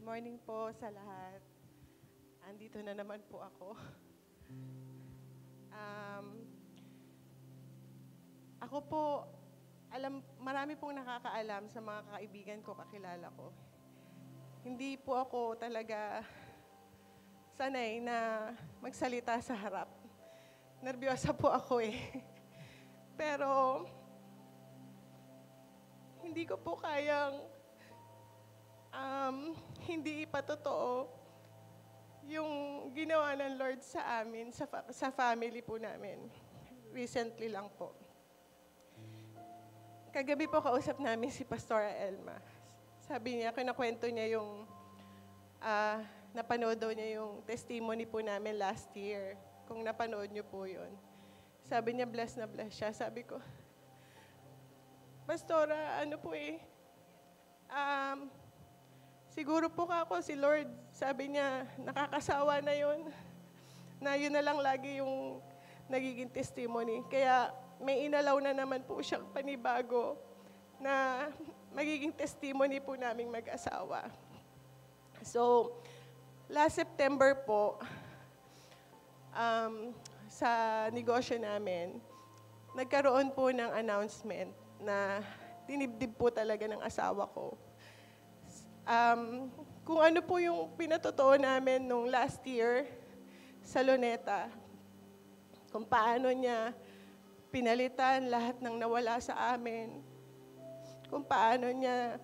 morning po sa lahat. Andito na naman po ako. Um, Ako po, marami pong nakakaalam sa mga kaibigan ko, kakilala ko. Hindi po ako talaga sanay na magsalita sa harap. Nervyosa po ako eh. Pero, hindi ko po kayang hindi ipatotoo yung ginawa ng Lord sa amin, sa family po namin. Recently lang po. Kagabi po kausap namin si Pastora Elma. Sabi niya, kinakwento niya yung, napanood daw niya yung testimony po namin last year. Kung napanood niyo po yun. Sabi niya, blessed na blessed siya. Sabi ko, Pastora, ano po siguro po ako si Lord. Sabi niya, nakakasawa na yun. Na yun na lang lagi yung nagiging testimony. Kaya may inalaw na naman po siyang panibago na magiging testimony po naming mag-asawa. So, last September po, sa negosyo namin, nagkaroon po ng announcement na dinibdib po talaga ng asawa ko. Kung ano po yung pinatotoo namin nung last year sa Luneta, kung paano niya pinalitan lahat ng nawala sa amin, kung paano niya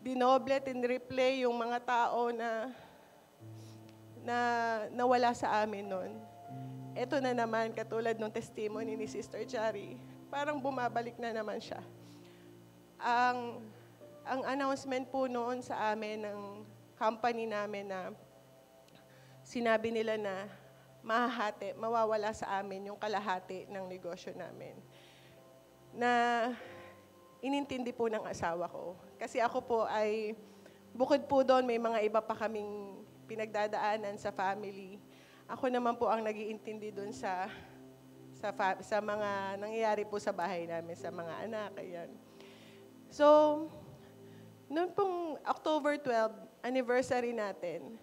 dinoble at in-replay yung mga tao na nawala sa amin noon. Ito na naman, katulad ng testimony ni Sister Chari, parang bumabalik na naman siya. Ang announcement po noon sa amin ng company namin na sinabi nila na mawawala sa amin yung kalahati ng negosyo namin. Na inintindi po ng asawa ko. Kasi ako po ay, bukod po doon, may mga iba pa kaming pinagdadaanan sa family. Ako naman po ang nag-iintindi doon sa mga nangyayari po sa bahay namin, sa mga anak, ayan. So, noon pong October 12, anniversary natin,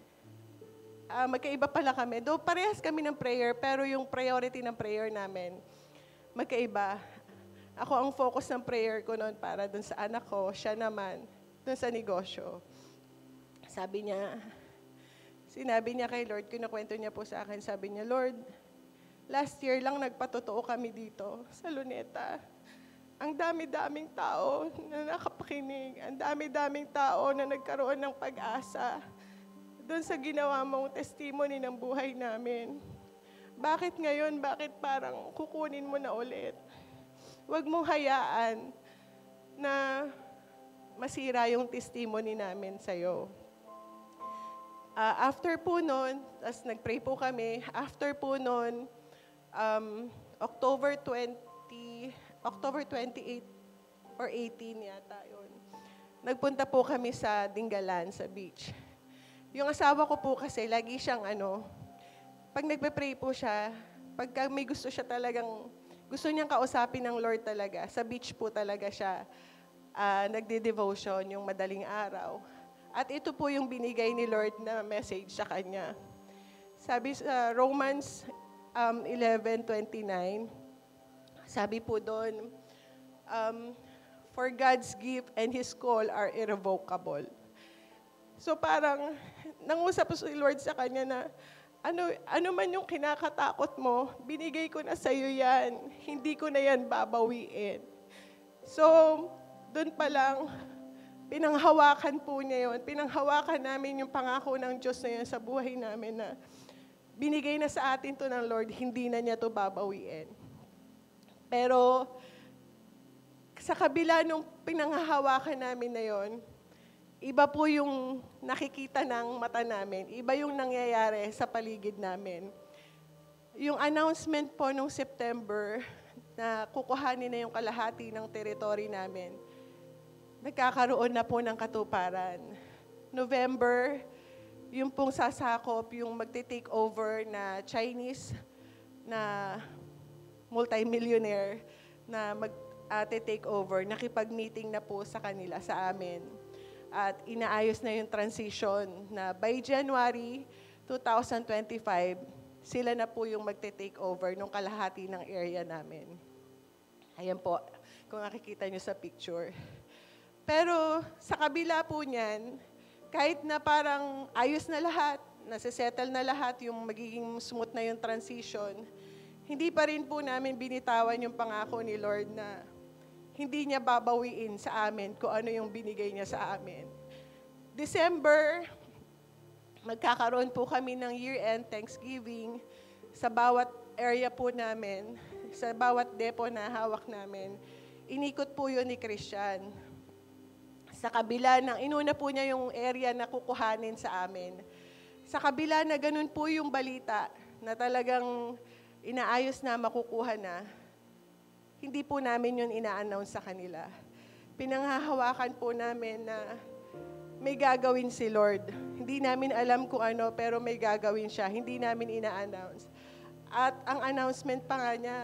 magkaiba pala kami. Though parehas kami ng prayer, pero yung priority ng prayer namin, magkaiba. Ako ang focus ng prayer ko noon para dun sa anak ko, siya naman, dun sa negosyo. Sinabi niya kay Lord, kinukwento niya po sa akin, sabi niya, Lord, last year lang nagpatotoo kami dito sa Luneta. Ang dami-daming tao na nakapakinig, ang dami-daming tao na nagkaroon ng pag-asa doon sa ginawa mong testimony ng buhay namin. Bakit ngayon? Bakit parang kukunin mo na ulit? Huwag mong hayaan na masira yung testimony namin sa'yo. After po nun, tas nag-pray po kami, after po nun, October 28 or 18 yata yun. Nagpunta po kami sa Dingalan, sa beach. Yung asawa ko po kasi, lagi siyang pag nagpe-pray po siya, pagka may gusto siya talagang, gusto niyang kausapin ng Lord talaga, sa beach po talaga siya nagde-devotion yung madaling araw. At ito po yung binigay ni Lord na message sa kanya. Sabi sa Romans 11:29, sabi po doon, for God's gift and His call are irrevocable. So parang, nangusap po si Lord sa kanya na, ano man yung kinakatakot mo, binigay ko na sa'yo yan. Hindi ko na yan babawiin. So, doon pa lang, pinanghawakan po niya yun. Pinanghawakan namin yung pangako ng Diyos na yun sa buhay namin na binigay na sa atin to ng Lord, hindi na niya to babawiin. Pero, sa kabila nung pinanghahawakan namin na yon, iba po yung nakikita ng mata namin. Iba yung nangyayari sa paligid namin. Yung announcement po nung September na kukuhanin na yung kalahati ng teritoryo namin, nagkakaroon na po ng katuparan. November, yung pong sasakop, yung magte-take over na Chinese na multimillionaire na mag-take over, nakipag-meeting na po sa kanila, sa amin. at inaayos na yung transition na by January 2025, sila na po yung magte-take over nung kalahati ng area namin. Ayan po, kung nakikita nyo sa picture. Pero sa kabila po niyan, kahit na parang ayos na lahat, nasisettle na lahat, yung magiging smooth na yung transition, hindi pa rin po namin binitawan yung pangako ni Lord na hindi niya babawiin sa amin kung ano yung binigay niya sa amin. December, magkakaroon po kami ng year-end Thanksgiving sa bawat area po namin, sa bawat depo na hawak namin. Inikot po yun ni Christian. Sa kabila ng, inuna po niya yung area na kukuhanin sa amin. Sa kabila na ganun po yung balita na talagang inaayos na, makukuha na, hindi po namin yun ina-announce sa kanila. Pinanghahawakan po namin na may gagawin si Lord. Hindi namin alam kung ano, pero may gagawin siya. Hindi namin ina-announce. At ang announcement pa nga niya,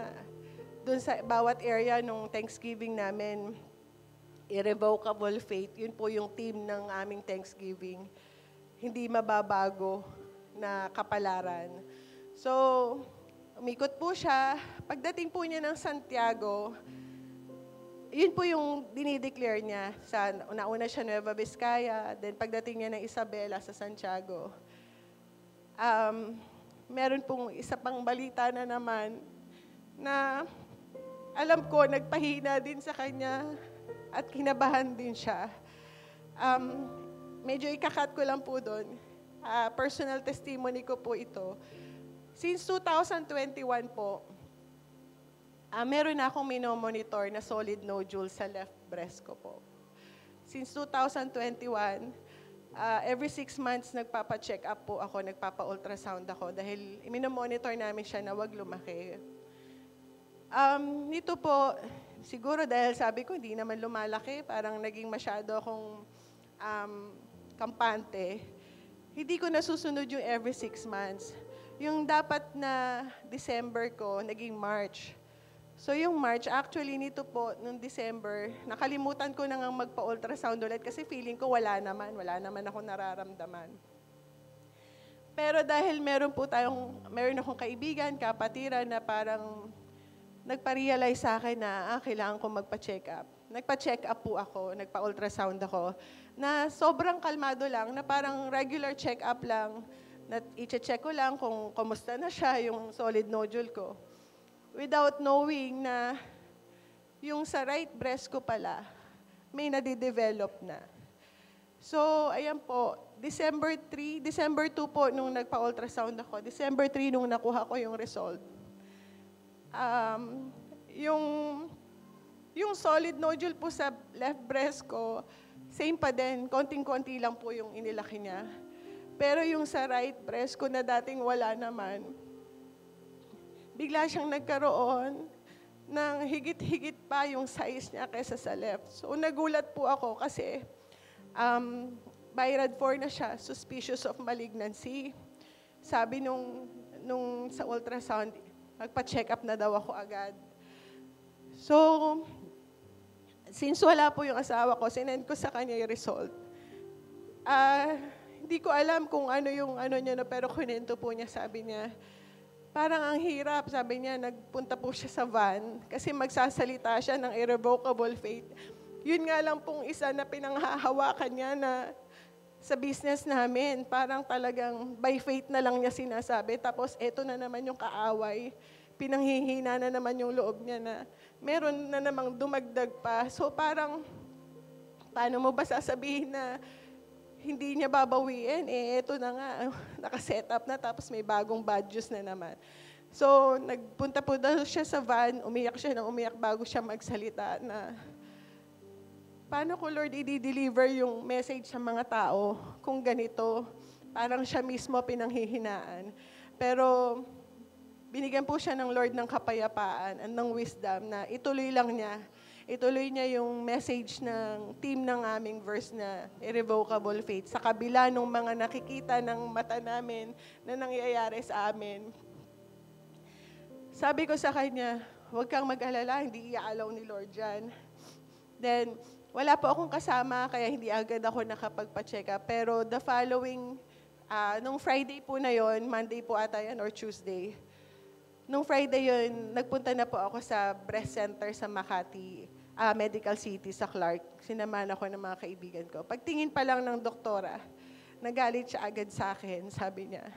doon sa bawat area nung Thanksgiving namin, irrevocable faith, yun po yung team ng aming Thanksgiving. Hindi mababago na kapalaran. So, umikot po siya. Pagdating po niya ng Santiago, yun po yung dinideclare niya. Una siya Nueva Vizcaya, then pagdating niya ng Isabela sa Santiago. Meron pong isa pang balita na naman na alam ko, nagpahina din sa kanya at kinabahan din siya. Medyo ikakat ko lang po doon. Personal testimony ko po ito. Since 2021 po, meron na akong minomonitor na solid nodule sa left breast ko po. Since 2021, every 6 months nagpapa-check up po ako, nagpapa-ultrasound ako dahil minomonitor namin siya na wag lumaki. Nito po, siguro dahil sabi ko hindi naman lumalaki, parang naging masyado akong kampante, hindi ko nasusunod yung every 6 months. Yung dapat na December ko, naging March. So yung March, actually nito po, nung December, nakalimutan ko na nga magpa-ultrasound ulit kasi feeling ko wala naman ako nararamdaman. Pero dahil meron akong kaibigan, kapatiran na parang nagpa-realize sa akin na kailangan ko magpa-check up. Nagpa-check up po ako, nagpa-ultrasound ako, na sobrang kalmado lang, na parang regular check up lang, na i-check ko lang kung kumusta na siya, yung solid nodule ko. Without knowing na yung sa right breast ko pala, may nadidevelop na. So, ayan po, December 2 po nung nagpa-ultrasound ako, December 3 nung nakuha ko yung result. Yung solid nodule po sa left breast ko, same pa din, konting-konti lang po yung inilaki niya. Pero yung sa right breast ko na dating wala naman, bigla siyang nagkaroon ng higit-higit pa yung size niya kaysa sa left. So nagulat po ako kasi BIRAD-4 na siya, suspicious of malignancy. Sabi nung sa ultrasound, magpa-check up na daw ako agad. So, since wala po yung asawa ko, sinend ko sa kanya yung result. Hindi ko alam kung ano yung niya, pero kunento po niya, sabi niya, parang ang hirap, sabi niya, nagpunta po siya sa van kasi magsasalita siya ng irrevocable faith. Yun nga lang pong isa na pinanghahawakan niya na sa business namin, parang talagang by faith na lang niya sinasabi. Tapos eto na naman yung kaaway, pinanghihina na naman yung loob niya na meron na namang dumagdag pa. So parang, paano mo ba sasabihin na hindi niya babawiin? Eto na nga, nakaset up na, tapos may bagong bad news na naman. So, nagpunta po daw siya sa van, umiyak siya ng umiyak bago siya magsalita na, paano ko, Lord, i-deliver yung message sa mga tao kung ganito? Parang siya mismo pinanghihinaan. Pero, binigyan po siya ng Lord ng kapayapaan at ng wisdom na ituloy lang niya. Ituloy niya yung message ng team ng aming verse na irrevocable faith sa kabila ng mga nakikita ng mata namin na nangyayari sa amin. Sabi ko sa kanya, huwag kang mag-alala, hindi iaalaw ni Lord dyan. Then, wala po akong kasama, kaya hindi agad ako nakapagpa-check up. Pero the following, nung Friday po na yon, Monday po ata yan or Tuesday, nung Friday yon, nagpunta na po ako sa breast center sa Makati, Medical City sa Clark. Sinamahan ako ng mga kaibigan ko. Pagtingin pa lang ng doktora, nagalit siya agad sa akin. Sabi niya,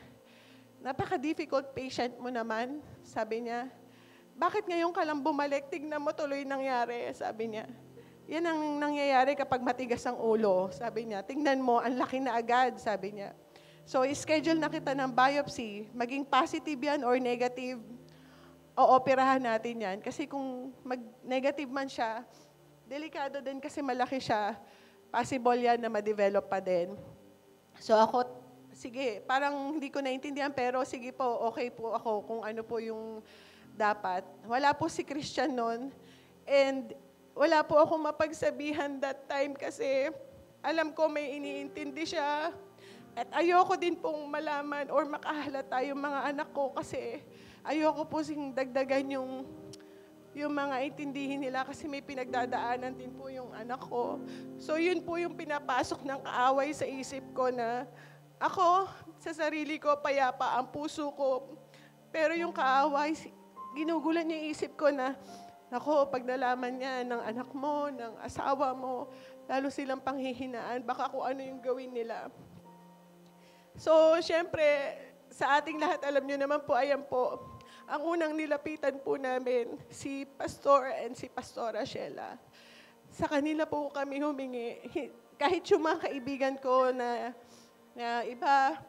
napaka-difficult patient mo naman. Sabi niya, bakit ngayon ka lang bumalik? Tignan mo tuloy nangyari. Sabi niya, yan ang nangyayari kapag matigas ang ulo. Sabi niya, tingnan mo, ang laki na agad. Sabi niya. So, schedule na kita ng biopsy. Maging positive yan or negative, ooperahan natin yan. Kasi kung mag-negative man siya, delikado din kasi malaki siya. Possible yan na ma-develop pa din. So ako, sige, parang hindi ko naintindihan, pero sige po, okay po ako kung ano po yung dapat. Wala po si Christian noon. And wala po akong mapagsabihan that time kasi alam ko may iniintindi siya. At ayoko din pong malaman or makahalata yung mga anak ko kasi ayoko po sing dagdagan yung mga intindihin nila kasi may pinagdadaanan din po yung anak ko. So yun po yung pinapasok ng kaaway sa isip ko na ako, sa sarili ko, payapa ang puso ko. Pero yung kaaway, ginugulan niya yung isip ko na, ako, pag nalaman niya ng anak mo, ng asawa mo, lalo silang panghihinaan, baka kung ano yung gawin nila. So, syempre, sa ating lahat, alam niyo naman po, ayan po, ang unang nilapitan po namin, si Pastor and si Pastora Sheila. Sa kanila po kami humingi. Kahit yung mga kaibigan ko na iba,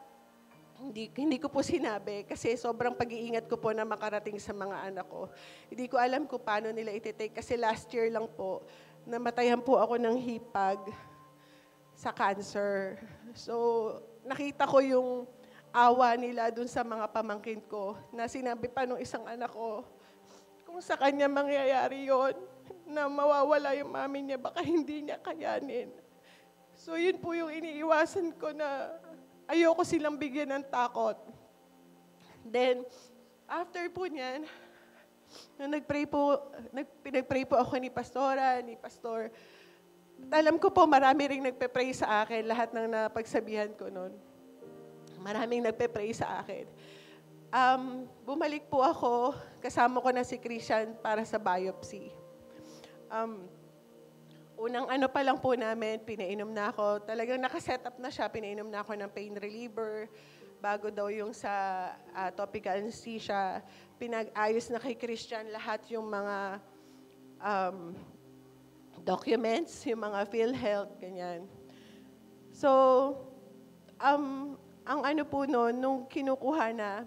hindi ko po sinabi kasi sobrang pag-iingat ko po na makarating sa mga anak ko. Hindi ko alam kung paano nila ititake kasi last year lang po, namatayan po ako ng hipag sa cancer. So, nakita ko yung awa nila dun sa mga pamangkin ko na sinabi pa nung isang anak ko, kung sa kanya mangyayari yon na mawawala yung mami niya, baka hindi niya kayanin. So yun po yung iniiwasan ko na ayoko silang bigyan ng takot. Then, after po niyan, pinag-pray po ako ni Pastora, ni Pastor. At alam ko po, marami ring nagpe-pray sa akin, lahat ng napagsabihan ko noon. Maraming nagpe-pray sa akin. Bumalik po ako, kasama ko na si Christian para sa biopsy. Unang ano pa lang po namin, pinainom na ako. Talagang nakaset up na siya, pinainom na ako ng pain reliever. Bago daw yung sa topical anesthesia, pinag-ayos na kay Christian lahat yung mga documents, yung mga PhilHealth, ganyan. So, ang ano po noon, nung kinukuha na,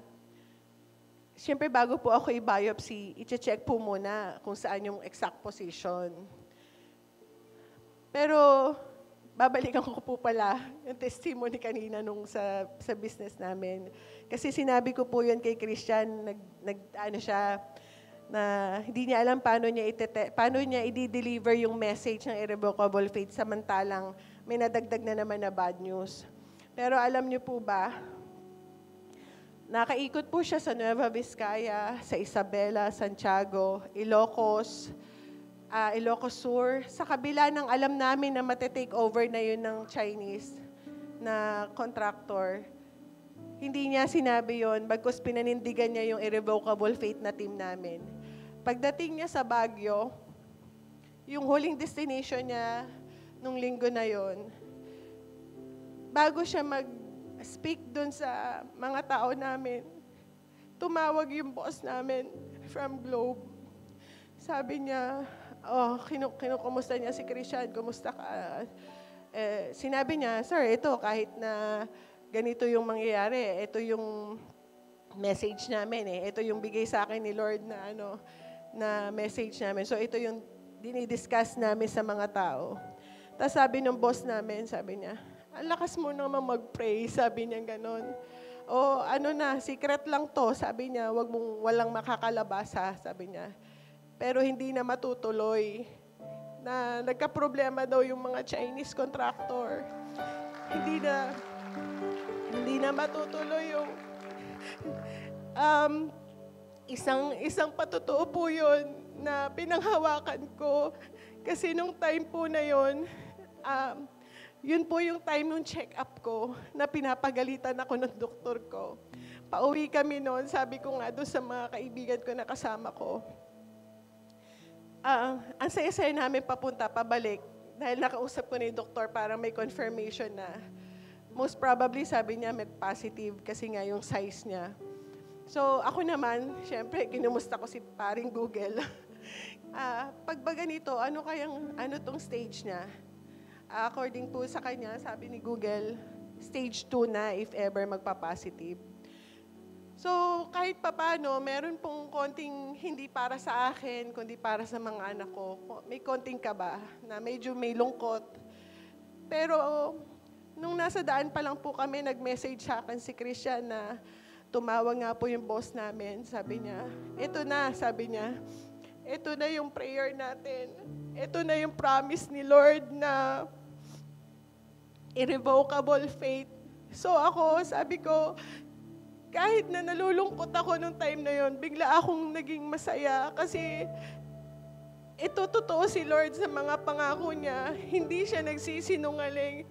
siyempre bago po ako i-biopsy, i-check po muna kung saan yung exact position. Pero, babalikan ko po pala yung testimony kanina nung sa business namin. Kasi sinabi ko po yun kay Christian, ano siya, na hindi niya alam paano niya i-deliver yung message ng irrevocable faith samantalang may nadagdag na naman na bad news. Pero alam niyo po ba, nakaikot po siya sa Nueva Vizcaya, sa Isabela, Santiago, Ilocos Sur, sa kabila ng alam namin na mate-take over na yun ng Chinese na contractor. Hindi niya sinabi yun, bagkus pinanindigan niya yung irrevocable faith na team namin. Pagdating niya sa Baguio, yung huling destination niya nung linggo na yon, bago siya mag-speak dun sa mga tao namin, tumawag yung boss namin from Globe. Sabi niya, kinukumusta niya si Christian, kumusta ka? Sinabi niya, sir, ito kahit na ganito yung mangyayari, ito yung message namin Ito yung bigay sa akin ni Lord na na message namin. So ito yung dinidiscuss namin sa mga tao. Tapos sabi ng boss namin, sabi niya, ang lakas mo naman mag-pray, sabi niya ganon. Secret lang to, sabi niya, walang makakalabasa, sabi niya. Pero hindi na matutuloy. Na nagka-problema daw yung mga Chinese contractor. Hindi na matutuloy yung isang patotoo po yun na pinanghawakan ko. Kasi nung time po na yun po yung time nung check-up ko na pinapagalitan ako ng doktor ko. Pauwi kami noon, sabi ko nga doon sa mga kaibigan ko na kasama ko. Ang saya-saya namin papunta, pabalik. Dahil nakausap ko na yung doktor para may confirmation na most probably sabi niya may positive kasi nga yung size niya. So ako naman, syempre, kinumusta ko si paring Google. Pag ba ganito, ano tong stage niya? According po sa kanya, sabi ni Google, stage 2 na if ever magpa-positive. So kahit papano, meron pong konting hindi para sa akin, kundi para sa mga anak ko. May konting kaba na medyo may lungkot. Pero nung nasa daan pa lang po kami, nag-message sa akin si Christian na tumawag nga po yung boss namin. Sabi niya, ito na, sabi niya, ito na yung prayer natin. Ito na yung promise ni Lord na irrevocable faith. So ako, sabi ko, kahit na nalulungkot ako nung time na yon, bigla akong naging masaya kasi ito totoo si Lord sa mga pangako niya. Hindi siya nagsisinungaling.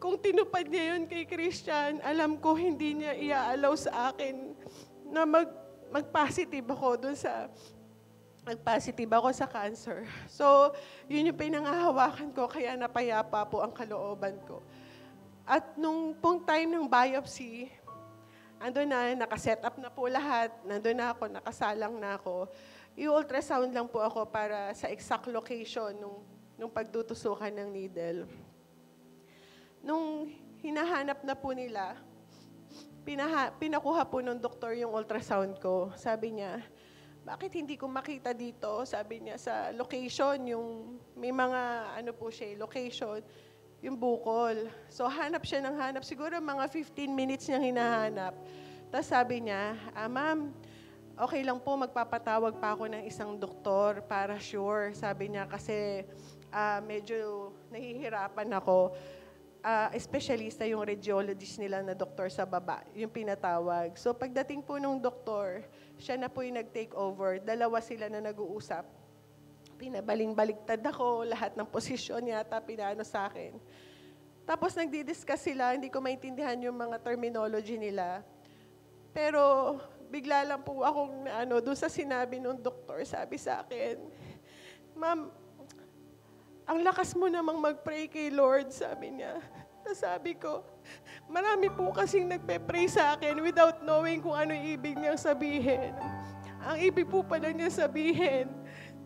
Kung tinupad niya yun kay Christian, alam ko hindi niya i-allow sa akin na mag-positive ako dun sa nag-positive ako sa cancer. So, yun yung pinangahawakan ko, kaya napayapa po ang kalooban ko. At nung pong time ng biopsy, ando na, nakaset up na po lahat, nandun na ako, nakasalang na ako. I-ultrasound lang po ako para sa exact location nung pagtutusukan ng needle. Nung hinahanap na po nila, pinakuha po ng doktor yung ultrasound ko. Sabi niya, bakit hindi ko makita dito? Sabi niya, sa location, yung may mga location, yung bukol. So hanap siya ng hanap. Siguro mga 15 minutes niyang hinahanap. Tapos sabi niya, ma'am, okay lang po, magpapatawag pa ako ng isang doktor para sure. Sabi niya, kasi medyo nahihirapan ako. Espesyalista yung radiologist nila na doktor sa baba, yung pinatawag. So pagdating po nung doktor, siya na po yung nag-take over. Dalawa sila na nag-uusap. Pinabaling-baligtad ako, lahat ng posisyon yata pinano sa akin. Tapos nagdi-discuss sila, hindi ko maintindihan yung mga terminology nila. Pero bigla lang po akong doon sa sinabi nung doktor, sabi sa akin, ma'am, ang lakas mo namang mag-pray kay Lord, sabi niya. Tapos sabi ko, marami po kasing nagpe-pray sa akin without knowing kung ano ibig niyang sabihin. Ang ibig po pala niya sabihin,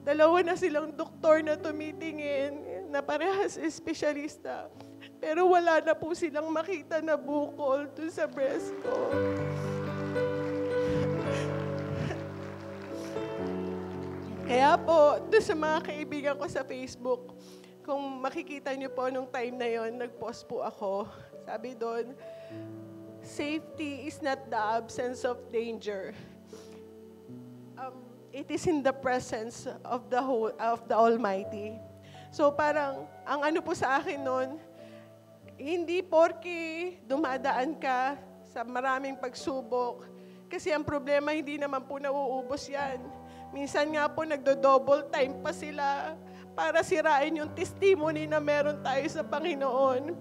dalawa na silang doktor na tumitingin, na parehas espesyalista. Pero wala na po silang makita na bukol doon sa breast ko. Kaya po, doon sa mga kaibigan ko sa Facebook, kung makikita niyo po nung time na yon, nag-post po ako. Sabi doon, safety is not the absence of danger. It is in the presence of the Almighty. So parang, ang po sa akin noon, hindi porke dumadaan ka sa maraming pagsubok, kasi ang problema hindi naman po nauubos yan. Minsan nga po nagdo-double time pa sila para sirain yung testimony na meron tayo sa Panginoon.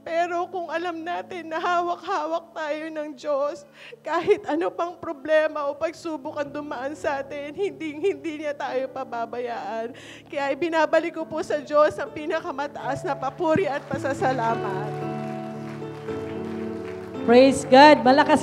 Pero kung alam natin na hawak-hawak tayo ng Diyos, kahit ano pang problema o pagsubok ang dumaan sa atin, hindi niya tayo pababayaan. Kaya ibinabalik ko po sa Diyos ang pinakamataas na papuri at pasasalamat. Praise God. Malakas